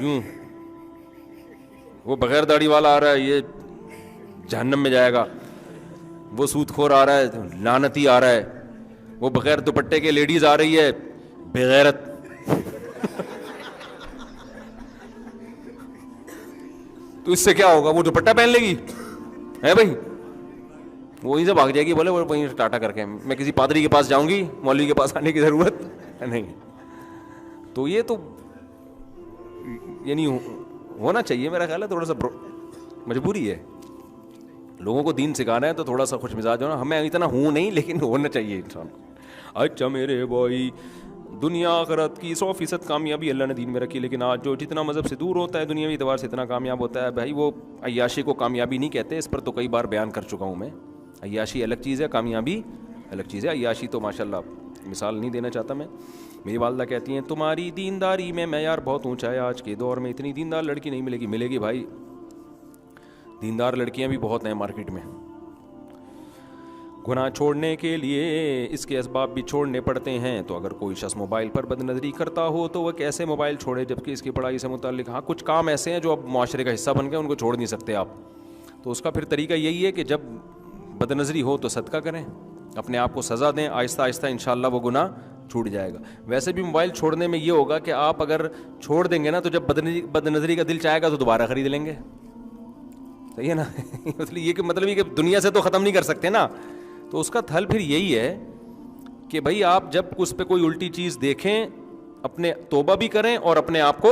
یوں وہ بغیر داڑھی والا آ رہا ہے یہ جہنم میں جائے گا, وہ سود خور آ رہا ہے لعنتی آ رہا ہے, وہ بغیر دوپٹے کے لیڈیز آ رہی ہے بغیرت. تو اس سے کیا ہوگا, وہ دوپٹہ پہن لے گی ہے بھائی, وہیں سے بھاگ جائے گی, بولے وہ وہیں سے ٹاٹا کر کے میں کسی پادری کے پاس جاؤں گی, مولوی کے پاس آنے کی ضرورت نہیں. تو یہ تو یعنی ہونا چاہیے میرا خیال ہے, تھوڑا سا مجبوری ہے, لوگوں کو دین سکھانا ہے تو تھوڑا سا خوش مزاج ہونا, ہمیں اتنا ہوں نہیں لیکن ہونا چاہیے انسان کو. اچھا میرے بھائی, دنیا آخرت کی 100% کامیابی اللہ نے دین میں رکھی, لیکن آج جو جتنا مذہب سے دور ہوتا ہے دنیاوی اعتبار سے اتنا کامیاب ہوتا ہے بھائی, وہ عیاشی کو کامیابی نہیں کہتے, اس پر تو کئی بار بیان کر چکا ہوں میں. عیاشی الگ چیز ہے, کامیابی الگ چیز ہے. عیاشی تو ماشاءاللہ مثال نہیں دینا چاہتا میں. میری والدہ کہتی ہیں تمہاری دینداری میں معیار بہت اونچا ہے, آج کے دور میں اتنی دیندار لڑکی نہیں ملے گی. ملے گی بھائی, دیندار لڑکیاں بھی بہت ہیں مارکیٹ میں. گناہ چھوڑنے کے لیے اس کے اسباب بھی چھوڑنے پڑتے ہیں. تو اگر کوئی شخص موبائل پر بد نظری کرتا ہو تو وہ کیسے موبائل چھوڑے, جبکہ اس کی پڑھائی سے متعلق ہاں کچھ کام ایسے ہیں جو اب معاشرے کا حصہ بن گئے, ان کو چھوڑ نہیں سکتے آپ. تو اس کا پھر طریقہ یہی ہے کہ جب بد نظری ہو تو صدقہ کریں, اپنے آپ کو سزا دیں, آہستہ آہستہ انشاءاللہ وہ گناہ چھوٹ جائے گا. ویسے بھی موبائل چھوڑنے میں یہ ہوگا کہ آپ اگر چھوڑ دیں گے نا تو جب بد نظری کا دل چاہے گا تو دوبارہ خرید لیں گے, صحیح ہے نا. مطلب یہ کہ دنیا سے تو ختم نہیں کر سکتے نا, تو اس کا حل پھر یہی ہے کہ بھائی آپ جب اس پہ کوئی الٹی چیز دیکھیں اپنے توبہ بھی کریں اور اپنے آپ کو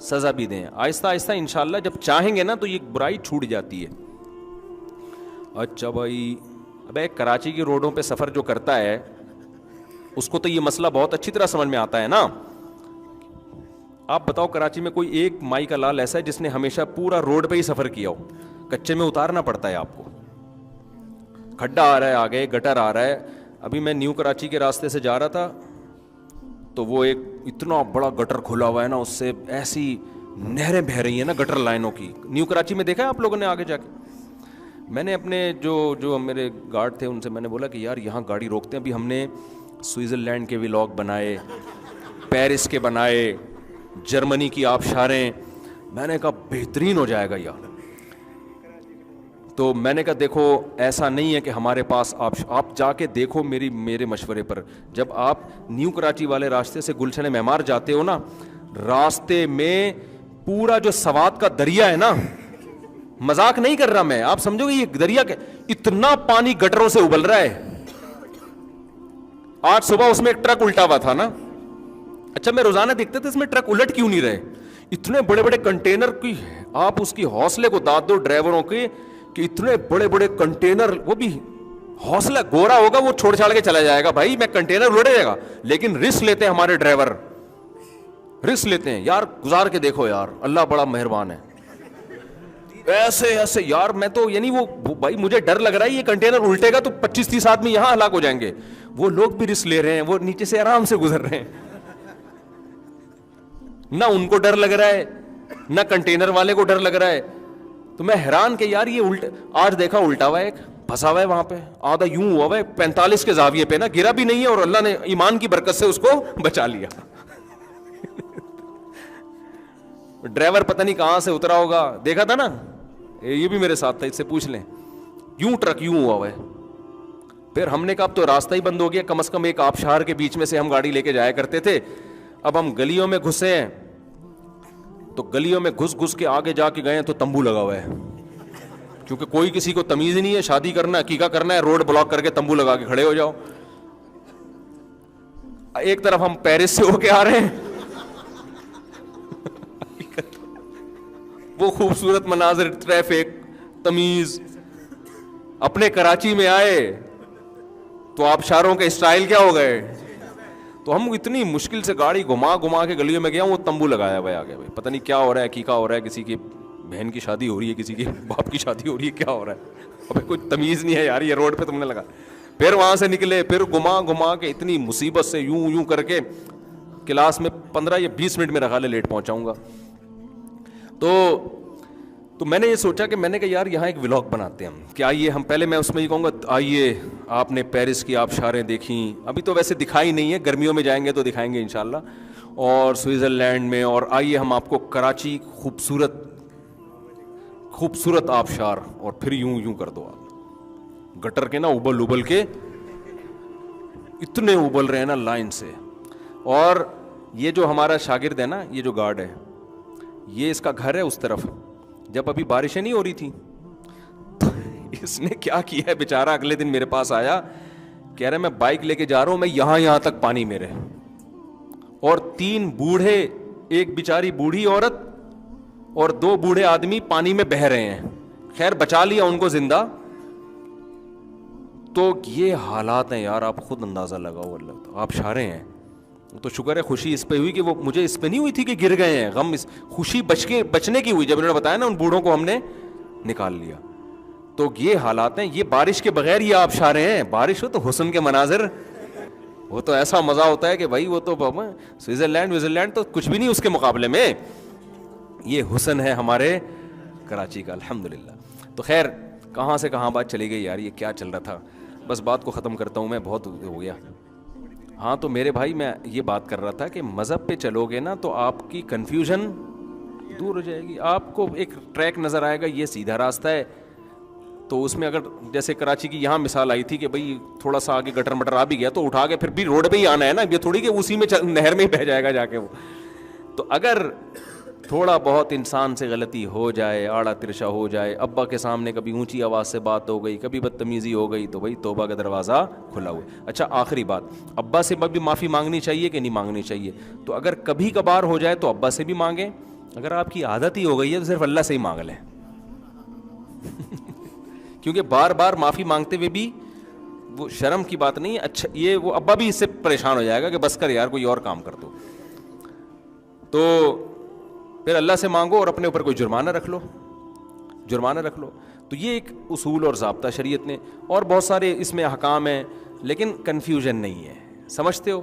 سزا بھی دیں. آہستہ آہستہ انشاءاللہ جب چاہیں گے نا تو یہ برائی چھوٹ جاتی ہے. اچھا بھائی, اب ایک کراچی کی روڈوں پہ سفر جو کرتا ہے اس کو تو یہ مسئلہ بہت اچھی طرح سمجھ میں آتا ہے نا. آپ بتاؤ کراچی میں کوئی ایک مائی کا لال ایسا ہے جس نے ہمیشہ پورا روڈ پہ ہی سفر کیا ہو, کچے میں اتارنا پڑتا ہے آپ کو, کھڈا آ رہا ہے آگے, گٹر آ رہا ہے. ابھی میں نیو کراچی کے راستے سے جا رہا تھا تو وہ ایک اتنا بڑا گٹر کھلا ہوا ہے نا, اس سے ایسی نہریں بہہ رہی ہیں نا گٹر لائنوں کی. نیو کراچی میں دیکھا ہے آپ لوگوں نے آگے جا کے. میں نے اپنے جو میرے گارڈ تھے ان سے میں نے بولا کہ یار یہاں گاڑی روکتے ہیں. ابھی ہم نے سوئٹزرلینڈ کے ولاگ بنائے, پیرس کے بنائے, جرمنی کی آبشاریں, میں نے کہا بہترین ہو جائے گا یار. تو میں نے کہا دیکھو ایسا نہیں ہے کہ ہمارے پاس آپ جا کے دیکھو میرے مشورے پر, جب آپ نیو کراچی والے راستے سے گلشن معمار جاتے ہو نا, راستے میں پورا جو سوات کا دریا ہے نا, مذاق نہیں کر رہا میں, آپ سمجھو گے یہ دریا کے اتنا پانی گٹروں سے ابل رہا ہے. آج صبح اس میں ایک ٹرک الٹا ہوا تھا نا, اچھا میں روزانہ دیکھتے تھے اس میں ٹرک الٹ کیوں نہیں رہے, اتنے بڑے بڑے کنٹینر کی, آپ اس کی حوصلے کو داد دو ڈرائیوروں کے کہ اتنے بڑے بڑے کنٹینر, وہ بھی حوصلہ گورا ہوگا وہ چھوڑ چھاڑ کے چلا جائے گا بھائی میں کنٹینر الٹ جائے گا, لیکن رسک لیتے ہیں ہمارے ڈرائیور, رسک لیتے ہیں یار. گزار کے دیکھو یار, اللہ بڑا مہربان ہے. ایسے یار میں تو یعنی وہ بھائی مجھے ڈر لگ رہا ہے یہ کنٹینر الٹے گا تو 25-30 آدمی یہاں ہلاک ہو جائیں گے. وہ لوگ بھی رسک لے رہے ہیں, وہ نیچے سے آرام سے گزر رہے ہیں, نہ ان کو ڈر لگ رہا ہے نہ کنٹینر والے کو ڈر لگ رہا ہے. تو میں حیران کہ یار یہ آج دیکھا الٹا ہوا ہے, ایک پھنسا ہوا ہے وہاں پہ, آدھا یوں ہوا ہے 45 کے زاویے پہ نا, گرا بھی نہیں ہے اور اللہ نے ایمان کی برکت سے اس کو بچا لیا. ڈرائیور پتہ نہیں کہاں سے اترا ہوگا, دیکھا تھا نا, یہ بھی میرے ساتھ تھا, اس سے پوچھ لیں, یوں ٹرک یوں ہوا ہے. پھر ہم نے کہا اب تو راستہ ہی بند ہو گیا, کم از کم ایک آبشار کے بیچ میں سے ہم گاڑی لے کے جایا کرتے تھے, اب ہم گلیوں میں گھسے ہیں تو گلیوں میں گھس کے آگے جا کے گئے تو تمبو لگا ہوا ہے, کیونکہ کوئی کسی کو تمیز نہیں ہے, شادی کرنا ہے عقیقہ کرنا ہے, روڈ بلاک کر کے تمبو لگا کے کھڑے ہو جاؤ. ایک طرف ہم پیرس سے ہو کے آ رہے ہیں, وہ خوبصورت مناظر, ٹریفک, تمیز. اپنے کراچی میں آئے تو آبشاروں کے اسٹائل کیا ہو گئے. تو ہم اتنی مشکل سے گاڑی گھما کے گلیوں میں گیا, وہ تمبو لگایا ہوا ہے آگے. بھائی پتہ نہیں کیا ہو رہا ہے, عقیقہ ہو رہا ہے, کسی کی بہن کی شادی ہو رہی ہے, کسی کی باپ کی شادی ہو رہی ہے, کیا ہو رہا ہے, ابھی کوئی تمیز نہیں ہے یار, یہ روڈ پہ تم نے لگا. پھر وہاں سے نکلے, پھر گھما کے اتنی مصیبت سے یوں کر کے کلاس میں 15 یا 20 منٹ میرا خیال ہے لیٹ پہنچاؤں گا. تو میں نے یہ سوچا کہ میں نے کہا یار یہاں ایک ولاگ بناتے ہیں ہم, کہ آئیے ہم پہلے میں اس میں یہ کہوں گا آئیے آپ نے پیرس کی آبشاریں دیکھیں, ابھی تو ویسے دکھائی نہیں ہے, گرمیوں میں جائیں گے تو دکھائیں گے انشاءاللہ. اور سوئٹزرلینڈ میں, اور آئیے ہم آپ کو کراچی خوبصورت آبشار, اور پھر یوں یوں کر دو آپ گٹر کے نا ابل کے اتنے ابل رہے ہیں نا لائن سے. اور یہ جو ہمارا شاگرد ہے نا, یہ جو گارڈ ہے, یہ اس کا گھر ہے اس طرف. جب ابھی بارشیں نہیں ہو رہی تھی تو اس نے کیا کیا ہے بیچارہ, اگلے دن میرے پاس آیا, کہہ رہا ہے میں بائک لے کے جا رہا ہوں, میں یہاں تک پانی میرے, اور 3 بوڑھے, ایک بیچاری بوڑھی عورت اور 2 بوڑھے آدمی پانی میں بہہ رہے ہیں. خیر بچا لیا ان کو زندہ. تو یہ حالات ہیں یار, آپ خود اندازہ لگاؤ. اللہ آپ شارے ہیں. تو شکر ہے خوشی اس پہ ہوئی کہ وہ مجھے اس پہ نہیں ہوئی تھی کہ گر گئے ہیں, غم اس خوشی بچنے کی ہوئی جب انہوں نے بتایا نا ان بوڑھوں کو ہم نے نکال لیا. تو یہ حالات ہیں. یہ بارش کے بغیر یہ آپ شارے ہیں. بارش ہو تو حسن کے مناظر, وہ تو ایسا مزہ ہوتا ہے کہ بھائی وہ تو سوئٹزرلینڈ تو کچھ بھی نہیں اس کے مقابلے میں. یہ حسن ہے ہمارے کراچی کا الحمدللہ. تو خیر کہاں سے کہاں بات چلی گئی یار, یہ کیا چل رہا تھا. بس بات کو ختم کرتا ہوں میں, بہت ہو گیا. ہاں تو میرے بھائی میں یہ بات کر رہا تھا کہ مذہب پہ چلو گے نا تو آپ کی کنفیوژن دور ہو جائے گی. آپ کو ایک ٹریک نظر آئے گا, یہ سیدھا راستہ ہے. تو اس میں اگر جیسے کراچی کی یہاں مثال آئی تھی کہ بھائی تھوڑا سا آگے گٹر مٹر آ بھی گیا تو اٹھا کے پھر بھی روڈ پہ ہی آنا ہے نا, یہ تھوڑی کہ اسی میں نہر میں ہی بہ جائے گا جا کے وہ. تو اگر تھوڑا بہت انسان سے غلطی ہو جائے, آڑا ترشا ہو جائے, ابا کے سامنے کبھی اونچی آواز سے بات ہو گئی, کبھی بدتمیزی ہو گئی, تو بھائی توبہ کا دروازہ کھلا ہوا. اچھا آخری بات, ابا سے بھی معافی مانگنی چاہیے کہ نہیں مانگنی چاہیے؟ تو اگر کبھی کبھار ہو جائے تو ابا سے بھی مانگیں. اگر آپ کی عادت ہی ہو گئی ہے تو صرف اللہ سے ہی مانگ لیں. کیونکہ بار بار معافی مانگتے ہوئے بھی وہ شرم کی بات نہیں ہے. اچھا یہ وہ ابا بھی اس سے پریشان ہو جائے گا کہ بس کر یار کوئی اور کام کر دو. تو پھر اللہ سے مانگو اور اپنے اوپر کوئی جرمانہ رکھ لو. تو یہ ایک اصول اور ضابطہ شریعت نے, اور بہت سارے اس میں احکام ہیں, لیکن کنفیوژن نہیں ہے. سمجھتے ہو,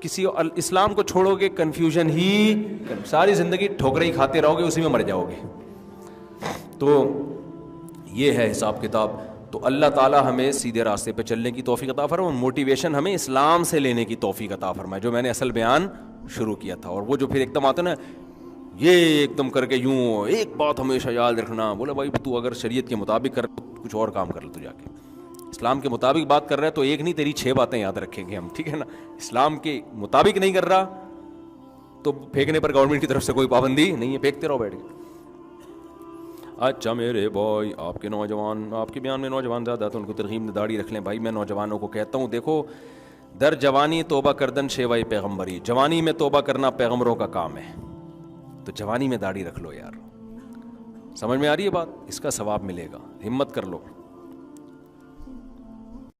کسی اسلام کو چھوڑو گے کنفیوژن ہی, ساری زندگی ٹھوکریں ہی کھاتے رہو گے, اسی میں مر جاؤ گے. تو یہ ہے حساب کتاب. تو اللہ تعالیٰ ہمیں سیدھے راستے پہ چلنے کی توفیق عطا فرمائے, اور موٹیویشن ہمیں اسلام سے لینے کی توفیق عطا فرمائے, جو میں نے اصل بیان شروع کیا تھا. اور وہ جو پھر ایک دم آتا نا, یہ ایک دم کر کے یوں ایک بات ہمیشہ یاد رکھنا, بولا بھائی تو اگر شریعت کے مطابق کر کچھ اور کام کر لے, تو جا کے اسلام کے مطابق بات کر رہا ہے تو ایک نہیں تیری 6 باتیں یاد رکھیں گے ہم, ٹھیک ہے نا. اسلام کے مطابق نہیں کر رہا تو پھینکنے پر گورنمنٹ کی طرف سے کوئی پابندی نہیں ہے, پھینکتے رہو بیٹھ کے. اچھا میرے بھائی, آپ کے نوجوان, آپ کے بیان میں نوجوان زیادہ تو ان کو ترغیب میں داڑھی رکھ لیں. بھائی میں نوجوانوں کو کہتا ہوں, دیکھو در جوانی توبہ کردن شیوائے پیغمبری, جوانی میں توبہ کرنا پیغمبروں کا کام ہے. تو جوانی میں داڑھی رکھ لو یار. سمجھ میں آ رہی ہے بات؟ اس کا ثواب ملے گا, ہمت کر لو.